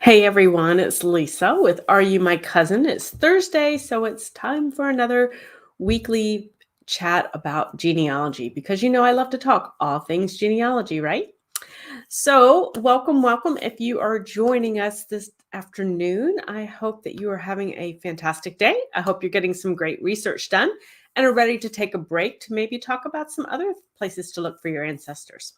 Hey everyone, it's Lisa with Are You My Cousin? It's Thursday, so it's time for another weekly chat about genealogy because I love to talk all things genealogy, right? So, welcome. If you are joining us this afternoon, I hope that you are having a fantastic day. I hope you're getting some great research done and are ready to take a break to maybe talk about some other places to look for your ancestors.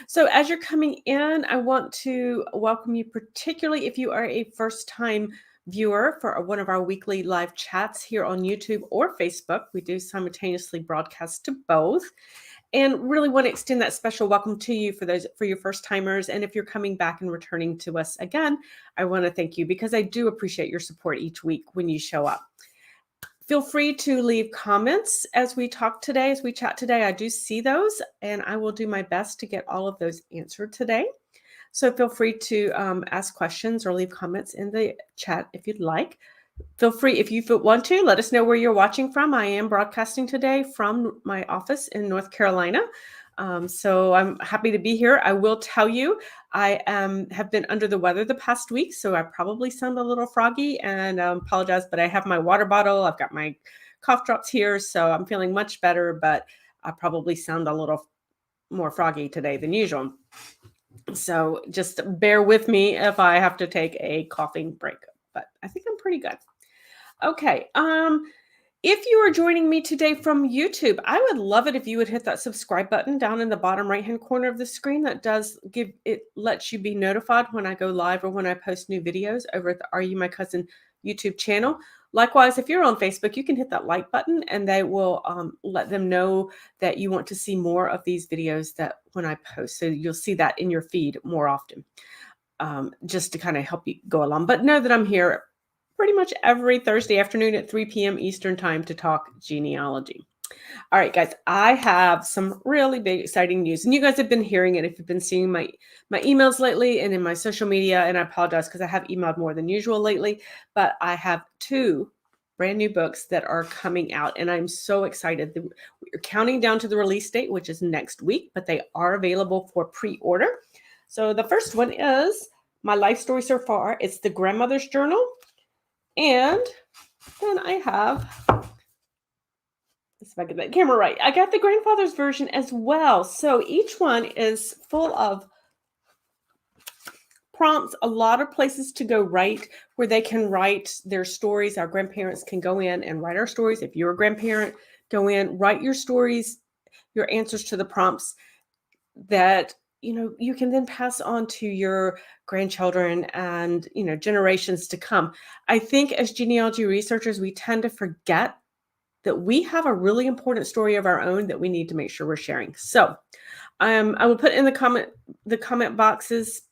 So, as you're coming in, I want to welcome you, particularly if you are a first time viewer for one of our weekly live chats here on YouTube or Facebook. We do simultaneously broadcast to both and really want to extend that special welcome to you for your first timers. And if you're coming back and returning to us again, I want to thank you because I do appreciate your support each week when you show up. Feel free to leave comments as we chat today. I do see those, and I will do my best to get all of those answered today. So feel free to ask questions or leave comments in the chat if you'd like. Feel free, if you want to, let us know where you're watching from. I am broadcasting today from my office in North Carolina. So I'm happy to be here. I will tell you, I have been under the weather the past week, so I probably sound a little froggy and apologize, but I have my water bottle. I've got my cough drops here, so I'm feeling much better, but I probably sound a little more froggy today than usual. So just bear with me if I have to take a coughing break, but I think I'm pretty good. Okay. If you are joining me today from YouTube, I would love it if you would hit that subscribe button down in the bottom right-hand corner of the screen. That lets you be notified when I go live or when I post new videos over at the Are You My Cousin YouTube channel. Likewise, if you're on Facebook, you can hit that like button and they will let them know that you want to see more of these videos that when I post. So you'll see that in your feed more often, just to kind of help you go along. But know that I'm here pretty much every Thursday afternoon at 3 p.m. Eastern time to talk genealogy. All right, guys, I have some really big, exciting news. And you guys have been hearing it if you've been seeing my emails lately and in my social media. And I apologize because I have emailed more than usual lately. But I have two brand new books that are coming out. And I'm so excited. We're counting down to the release date, which is next week. But they are available for pre-order. So the first one is My Life Story So Far. It's the Grandmother's Journal. And then I have, let's see if I get that camera right. I got the grandfather's version as well. So each one is full of prompts, a lot of places to go write where they can write their stories. Our grandparents can go in and write our stories. If you're a grandparent, go in, write your stories, your answers to the prompts that you can then pass on to your grandchildren and generations to come. I think as genealogy researchers, we tend to forget that we have a really important story of our own that we need to make sure we're sharing. So I will put in the comment boxes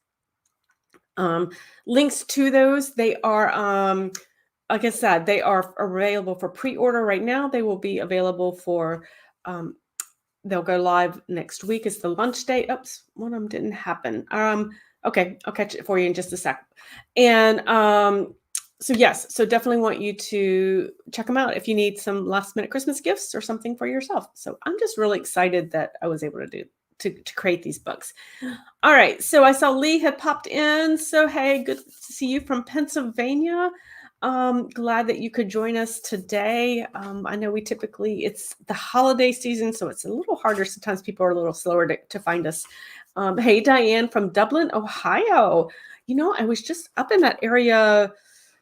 links to those. They are like I said, they are available for pre-order right now. They will be available for they'll go live next week. Is the launch date. Oops, one of them didn't happen. Okay, I'll catch it for you in just a sec. And so yes, so definitely want you to check them out if you need some last minute Christmas gifts or something for yourself. So I'm just really excited that I was able to create these books. All right, so I saw Lee had popped in. So hey, good to see you from Pennsylvania. Glad that you could join us today. I know it's the holiday season, so it's a little harder. Sometimes people are a little slower to find us. Hey, Diane from Dublin, Ohio. I was just up in that area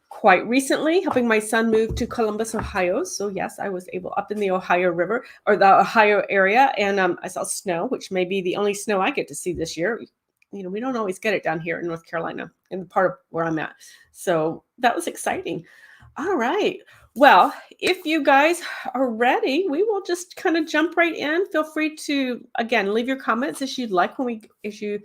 quite recently, helping my son move to Columbus, Ohio. So yes, I was able up in the Ohio River or the Ohio area, and I saw snow, which may be the only snow I get to see this year. We don't always get it down here in North Carolina, in the part of where I'm at. So that was exciting. All right. Well, if you guys are ready, we will just kind of jump right in. Feel free to, again, leave your comments as you'd like as you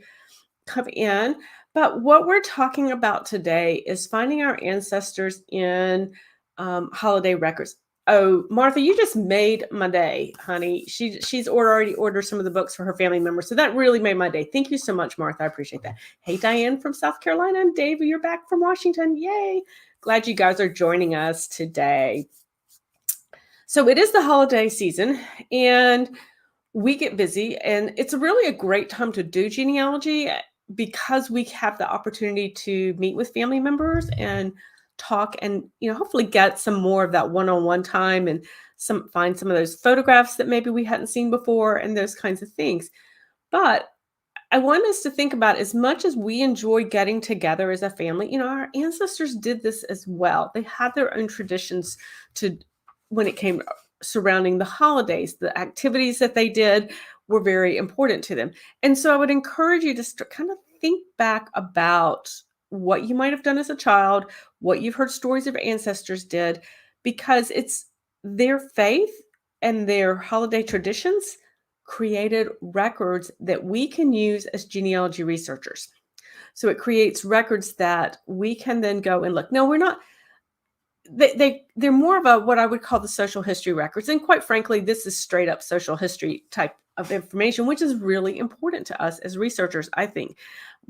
come in. But what we're talking about today is finding our ancestors in holiday records. Oh, Martha, you just made my day, honey. She's already ordered some of the books for her family members. So that really made my day. Thank you so much, Martha. I appreciate that. Hey, Diane from South Carolina, and Dave, you're back from Washington. Yay. Glad you guys are joining us today. So it is the holiday season, and we get busy, and it's really a great time to do genealogy. because we have the opportunity to meet with family members and talk and, hopefully get some more of that one-on-one time and find some of those photographs that maybe we hadn't seen before and those kinds of things. But I want us to think about, as much as we enjoy getting together as a family, our ancestors did this as well. They had their own traditions to when it came surrounding the holidays. The activities that they did were very important to them. And so I would encourage you to kind of think back about what you might have done as a child, what you've heard stories of ancestors did, because it's their faith and their holiday traditions created records that we can use as genealogy researchers. So it creates records that we can then go and look. Now, we're not they're more of a what I would call the social history records. And quite frankly, this is straight up social history type of information, which is really important to us as researchers, I think,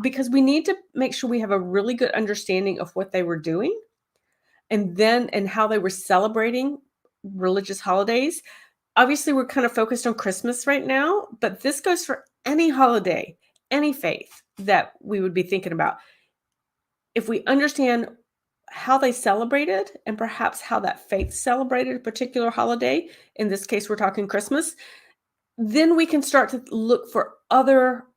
because we need to make sure we have a really good understanding of what they were doing and how they were celebrating religious holidays. Obviously, we're kind of focused on Christmas right now, but this goes for any holiday, any faith that we would be thinking about. If we understand how they celebrated and perhaps how that faith celebrated a particular holiday, in this case, we're talking Christmas, then we can start to look for evidence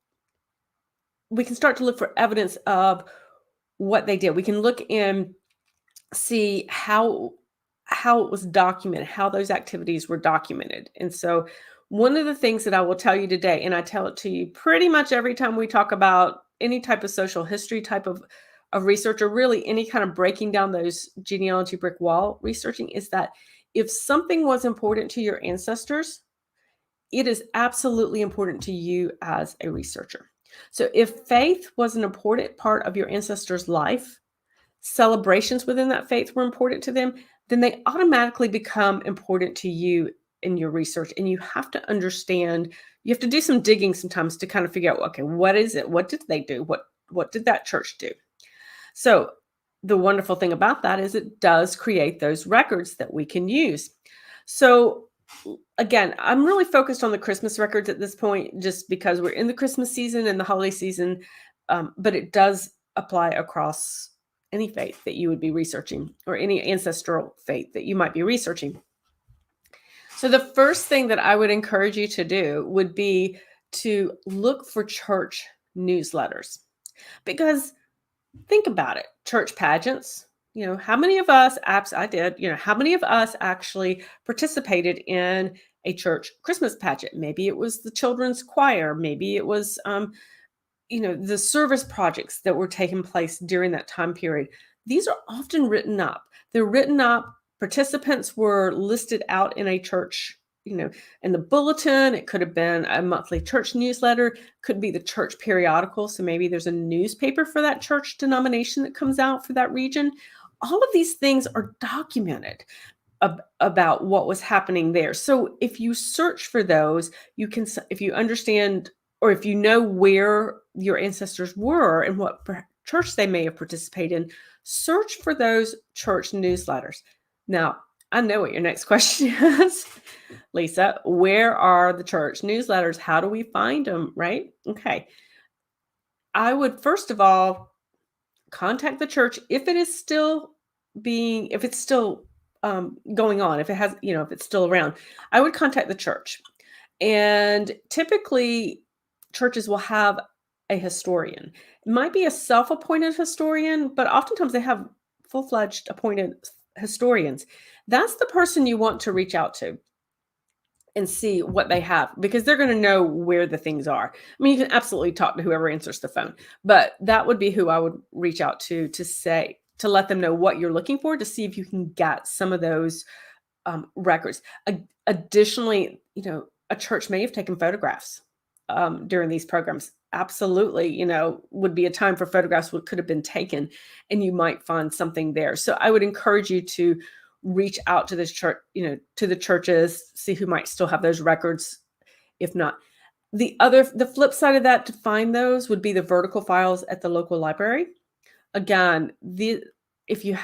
of what they did. We can look and see how it was documented, how those activities were documented. And so one of the things that I will tell you today, and I tell it to you pretty much every time we talk about any type of social history type of research, or really any kind of breaking down those genealogy brick wall researching, is that if something was important to your ancestors, it is absolutely important to you as a researcher. So if faith was an important part of your ancestors' life, celebrations within that faith were important to them, then they automatically become important to you in your research. And you have to understand, you have to do some digging sometimes to kind of figure out, okay, what is it? What did they do? What did that church do? So the wonderful thing about that is it does create those records that we can use. So again, I'm really focused on the Christmas records at this point, just because we're in the Christmas season and the holiday season, but it does apply across any faith that you would be researching, or any ancestral faith that you might be researching. So the first thing that I would encourage you to do would be to look for church newsletters, because think about it. Church pageants, how many of us, I did, how many of us actually participated in a church Christmas pageant? Maybe it was the children's choir. Maybe it was, the service projects that were taking place during that time period. These are often written up. They're written up. Participants were listed out in a church, in the bulletin. It could have been a monthly church newsletter, could be the church periodical. So maybe there's a newspaper for that church denomination that comes out for that region. All of these things are documented about what was happening there. So if you search for those, you can, if you understand, or if you know where your ancestors were and what church they may have participated in, search for those church newsletters. Now, I know what your next question is. Lisa, where are the church newsletters? How do we find them, right? Okay. I would first of all contact the church if it's still going on, if it has, if it's still around. I would contact the church. And typically churches will have a historian. It might be a self-appointed historian, but oftentimes they have full-fledged appointed historians. That's the person you want to reach out to and see what they have, because they're going to know where the things are. I mean, you can absolutely talk to whoever answers the phone, but that would be who I would reach out to let them know what you're looking for, to see if you can get some of those records. Additionally, a church may have taken photographs during these programs. Absolutely, would be a time for photographs what could have been taken, and you might find something there. So I would encourage you to reach out to this church, to the churches, see who might still have those records. If not, the flip side of that to find those would be the vertical files at the local library. Again, if you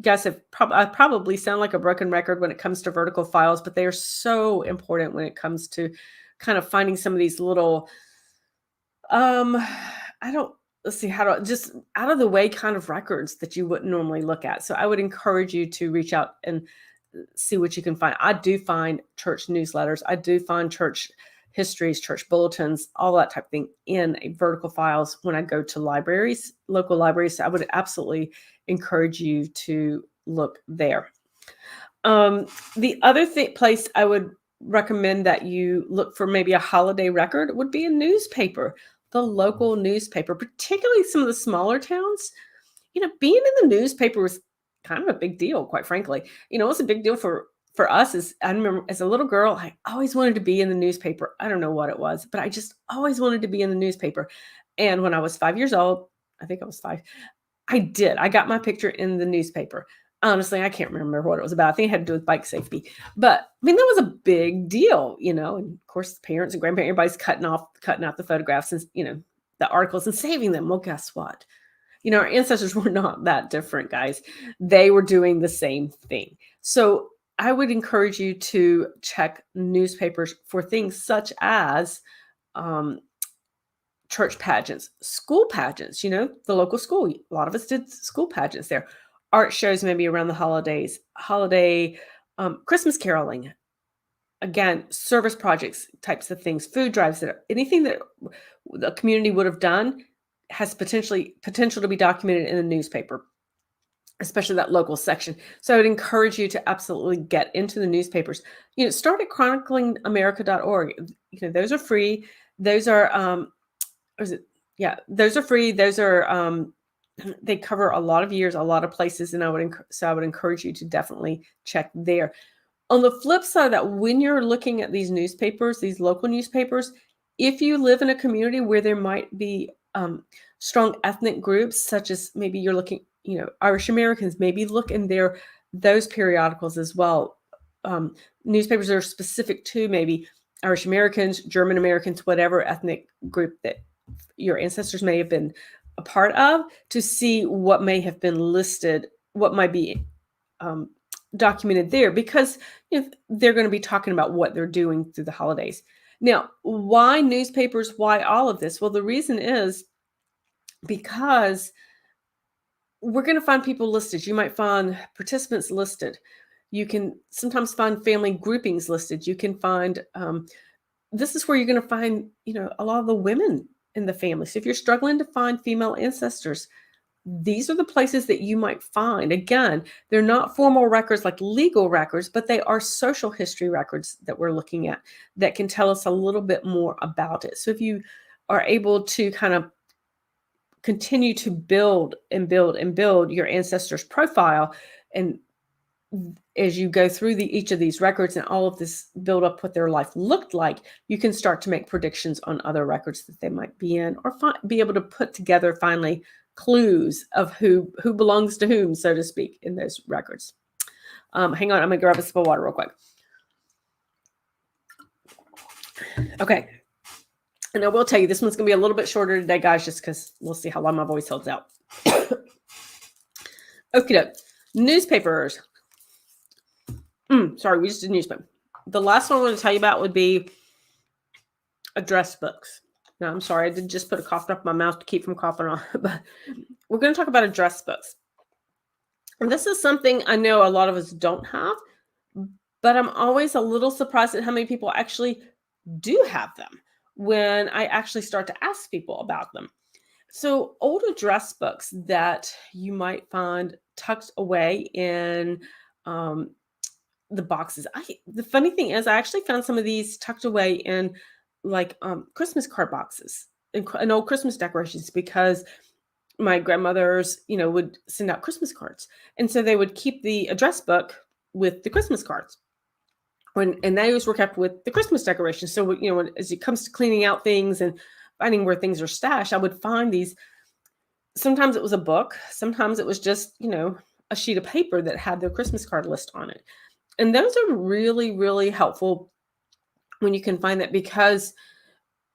guys have I probably sound like a broken record when it comes to vertical files, but they are so important when it comes to kind of finding some of these little I don't let's see, how do I just out of the way kind of records that you wouldn't normally look at. So I would encourage you to reach out and see what you can find. I do find church newsletters. I do find church histories, church bulletins, all that type of thing in a vertical files when I go to libraries, local libraries. So I would absolutely encourage you to look there. The other place I would recommend that you look for maybe a holiday record would be a newspaper, the local newspaper, particularly some of the smaller towns. Being in the newspaper was kind of a big deal, quite frankly. It's a big deal for us. As I remember as a little girl, I always wanted to be in the newspaper. I don't know what it was, but I just always wanted to be in the newspaper. And when I was 5 years old, I think I was 5, I did. I got my picture in the newspaper. Honestly, I can't remember what it was about. I think it had to do with bike safety. But I mean, that was a big deal, And of course, parents and grandparents, everybody's cutting out the photographs and, the articles and saving them. Well, guess what? Our ancestors were not that different, guys. They were doing the same thing. So I would encourage you to check newspapers for things such as church pageants, school pageants, the local school. A lot of us did school pageants there. Art shows maybe around the holidays, Christmas caroling. Again, service projects, types of things, food drives, anything that the community would have done has potential to be documented in the newspaper, especially that local section. So I would encourage you to absolutely get into the newspapers. Start at chroniclingamerica.org. Those are free. Those are those are free. Those are they cover a lot of years, a lot of places, and I would encourage you to definitely check there. On the flip side of that, when you're looking at these newspapers, these local newspapers, if you live in a community where there might be strong ethnic groups, such as maybe you're looking, Irish Americans, maybe look in those periodicals as well. Newspapers that are specific to maybe Irish Americans, German Americans, whatever ethnic group that your ancestors may have been a part of, to see what may have been listed, what might be documented there, because they're going to be talking about what they're doing through the holidays. Now, why newspapers? Why all of this? Well, the reason is because we're going to find people listed. You might find participants listed. You can sometimes find family groupings listed. You can find, this is where you're going to find, a lot of the women in the family. So if you're struggling to find female ancestors, these are the places that you might find. Again, they're not formal records like legal records, but they are social history records that we're looking at that can tell us a little bit more about it. So if you are able to kind of continue to build and build and build your ancestors' profile, and as you go through each of these records and all of this build up what their life looked like, you can start to make predictions on other records that they might be in, or be able to put together finally clues of who belongs to whom, so to speak, in those records. Hang on, I'm gonna grab a sip of water real quick. Okay, and I will tell you, this one's gonna be a little bit shorter today, guys, just because we'll see how long my voice holds out. Okay, newspapers. Sorry, we just did newspaper. The last one I want to tell you about would be address books. Now, I'm sorry, I did just put a cough drop in my mouth to keep from coughing on, but we're going to talk about address books. And this is something I know a lot of us don't have, but I'm always a little surprised at how many people actually do have them when I actually start to ask people about them. So old address books that you might find tucked away in the boxes. The funny thing is, I actually found some of these tucked away in like Christmas card boxes and old Christmas decorations, because my grandmothers, would send out Christmas cards. And so they would keep the address book with the Christmas cards. And those were kept with the Christmas decorations. So, as it comes to cleaning out things and finding where things are stashed, I would find these. Sometimes it was a book. Sometimes it was just, a sheet of paper that had their Christmas card list on it. And those are really, really helpful when you can find that, because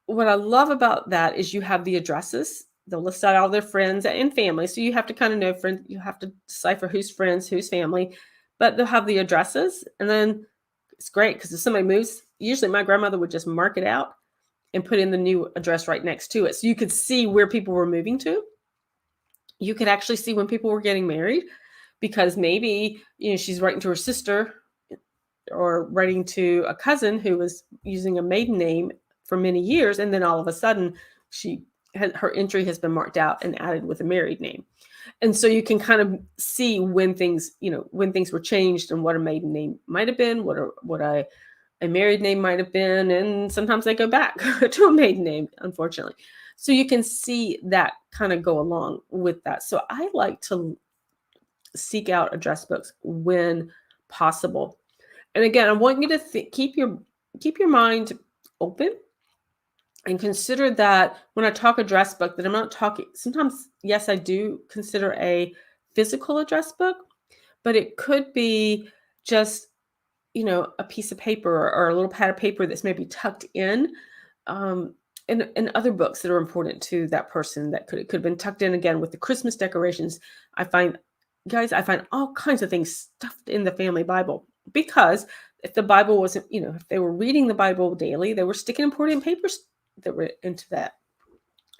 what I love about that is you have the addresses. They'll list out all their friends and family. So you have to kind of know friends. You have to decipher who's friends, who's family, but they'll have the addresses. And then it's great because if somebody moves, usually my grandmother would just mark it out and put in the new address right next to it. So you could see where people were moving to. You could actually see when people were getting married, because maybe, she's writing to her sister or writing to a cousin who was using a maiden name for many years, and then all of a sudden her entry has been marked out and added with a married name. And so you can kind of see when things were changed and what a maiden name might have been, what a married name might have been, and sometimes they go back to a maiden name, unfortunately. So you can see that kind of go along with that. So I like to seek out address books when possible. And again, I want you to keep your mind open and consider that when I talk address book, that I'm not talking, sometimes, yes, I do consider a physical address book, but it could be just, a piece of paper or a little pad of paper that's maybe tucked in, in other books that are important to that person. It could have been tucked in again with the Christmas decorations. I find all kinds of things stuffed in the family Bible, because if the Bible wasn't, if they were reading the Bible daily, they were sticking important papers that were into that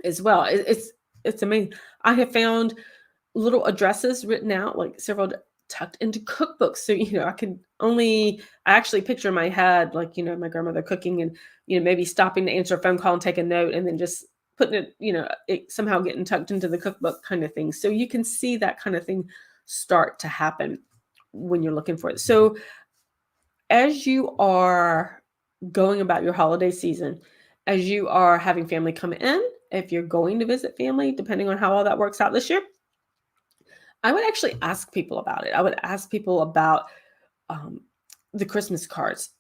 as well. It's amazing. I have found little addresses written out, like several tucked into cookbooks. So, I actually picture in my head, like, my grandmother cooking and, maybe stopping to answer a phone call and take a note and then just putting it, it somehow getting tucked into the cookbook kind of thing. So you can see that kind of thing start to happen when you're looking for it. So as you are going about your holiday season, as you are having family come in, if you're going to visit family, depending on how all that works out this year, I would actually ask people about it. I would ask people about the Christmas cards,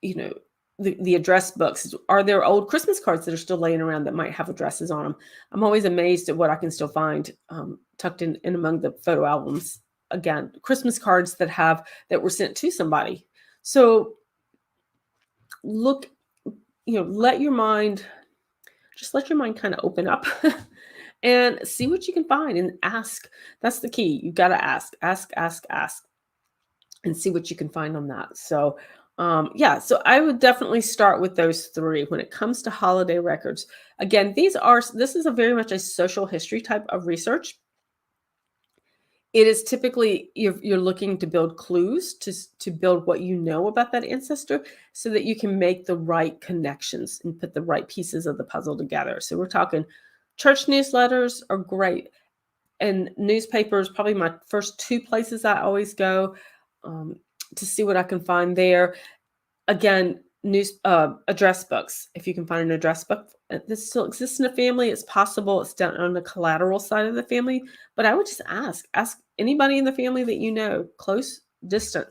the address books. Are there old Christmas cards that are still laying around that might have addresses on them? I'm always amazed at what I can still find tucked in among the photo albums. Again, Christmas cards that were sent to somebody. So look, let your mind kind of open up and see what you can find and ask. That's the key. You got to ask, and see what you can find on that. So, so I would definitely start with those three when it comes to holiday records. Again, this is a very much a social history type of research. It is typically you're looking to build clues to build what you know about that ancestor, so that you can make the right connections and put the right pieces of the puzzle together. So we're talking church newsletters are great, and newspapers, probably my first two places I always go to see what I can find there. Again, address books. If you can find an address book this still exists in a family, it's possible it's down on the collateral side of the family. But I would just ask anybody in the family that close, distant,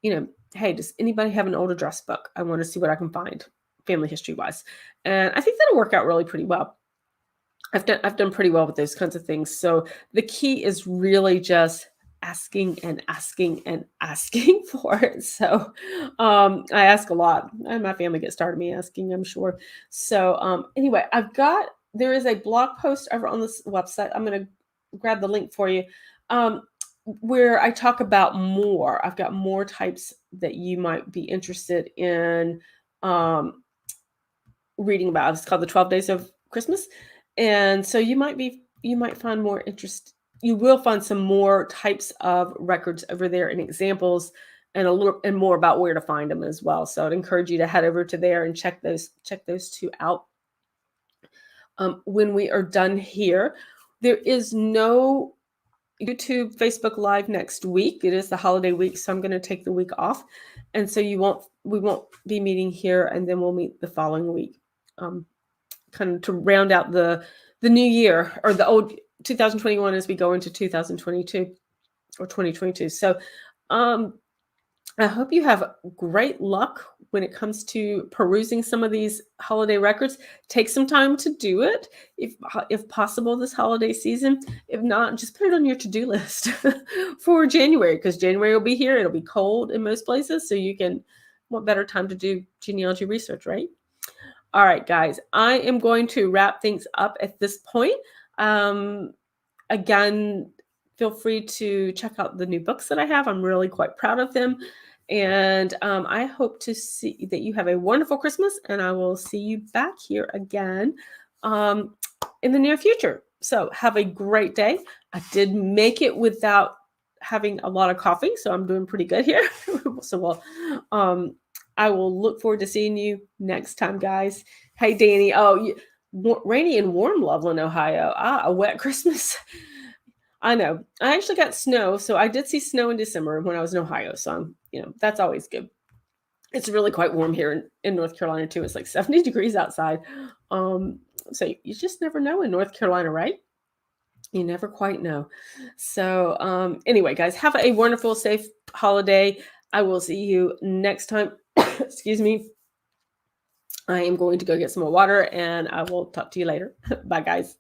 hey, does anybody have an old address book? I want to see what I can find family history wise. And I think that'll work out really pretty well. I've done pretty well with those kinds of things. So the key is really just asking and asking and asking for it. So I ask a lot, and my family gets tired of me asking, I'm sure. So anyway, there is a blog post over on this website. I'm going to grab the link for you, where I talk about more. I've got more types that you might be interested in reading about. It's called the 12 Days of Christmas. And so you might find more interest. You will find some more types of records over there and examples, and more about where to find them as well. So I'd encourage you to head over to there and check those two out. When we are done here, there is no YouTube, Facebook Live next week. It is the holiday week, so I'm going to take the week off, and so we won't be meeting here, and then we'll meet the following week, kind of to round out the new year, or the old 2021 as we go into 2022 or 2022. So I hope you have great luck when it comes to perusing some of these holiday records. Take some time to do it if possible this holiday season. If not, just put it on your to-do list for January, because January will be here. It'll be cold in most places, so what better time to do genealogy research, right? All right, guys, I am going to wrap things up at this point. Again, feel free to check out the new books that I have. I'm really quite proud of them. And I hope to see that you have a wonderful Christmas, and I will see you back here again in the near future. So have a great day. I did make it without having a lot of coffee, so I'm doing pretty good here. So I will look forward to seeing you next time, guys. Hey, Danny. Oh, rainy and warm Loveland, Ohio. A wet Christmas. I know. I actually got snow, so I did see snow in December when I was in Ohio. So that's always good. It's really quite warm here in North Carolina too. It's like 70 degrees outside. So you just never know in North Carolina, right? You never quite know. So anyway, guys, have a wonderful, safe holiday. I will see you next time. Excuse me. I am going to go get some more water, and I will talk to you later. Bye, guys.